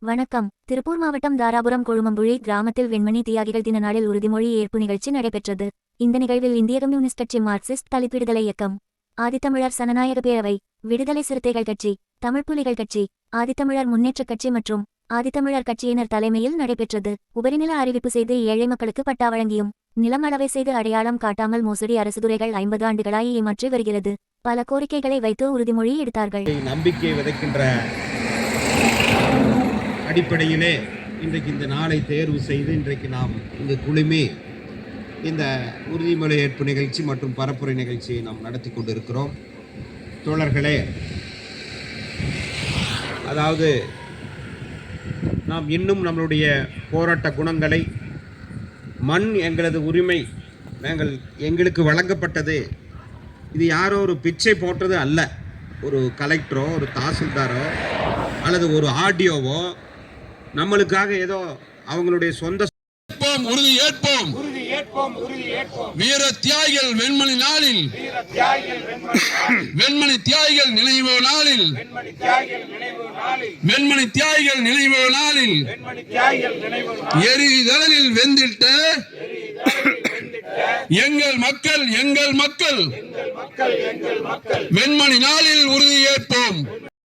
வணக்கம். திருப்பூர் மாவட்டம் தாராபுரம் கொழுமம்புழி கிராமத்தில் வெண்மணி தியாகிகள் தின நாளில் உறுதிமொழி ஏற்பு நிகழ்ச்சி நடைபெற்றது. இந்த நிகழ்வில் இந்திய கம்யூனிஸ்ட் கட்சி, மார்க்சிஸ்ட் தலித் விடுதலை இயக்கம், ஆதித்தமிழர் சனநாயக பேரவை, விடுதலை சிறுத்தைகள் கட்சி, தமிழ் புலிகள் கட்சி, ஆதித்தமிழர் முன்னேற்றக் கட்சி மற்றும் ஆதித்தமிழர் கட்சியினர் தலைமையில் நடைபெற்றது. உபரிநில அறிவிப்பு செய்து ஏழை மக்களுக்கு பட்டா வழங்கியும் நிலம் அளவை செய்து அடையாளம் காட்டாமல் மோசடி அரசுதுறைகள் 50 ஆண்டுகளாய் ஏமாற்றி வருகிறது. பல கோரிக்கைகளை வைத்து உறுதிமொழி எடுத்தார்கள். நம்பிக்கை விதைக்கின்ற அடிப்படையிலே இன்றைக்கு இந்த நாளை தேர்வு செய்து இன்றைக்கு நாம் இங்கு குழுமி இந்த உறுதிமொழி ஏற்பு நிகழ்ச்சி மற்றும் பரப்புரை நிகழ்ச்சியை நாம் நடத்தி கொண்டிருக்கிறோம். தோழர்களே, அதாவது நாம் இன்னும் நம்மளுடைய போராட்ட குணங்களை, மண் எங்களது உரிமை, எங்களுக்கு வழங்கப்பட்டது, இது யாரோ ஒரு பிச்சை போட்டது அல்ல. ஒரு கலெக்டரோ ஒரு தாசில்தாரோ அல்லது ஒரு ஆடியோவோ நம்மளுக்காக ஏதோ அவங்களுடைய சொந்த உறுதி ஏற்போம் வீர தியாகிகள் வெண்மணி நாளில், வெண்மணி தியாகிகள் நினைவு நாளில், வெண்மணி தியாகிகள் நினைவு நாளில் எரிதலில் வெந்திட்ட எங்கள் மக்கள் வெண்மணி நாளில் உறுதி ஏற்போம்.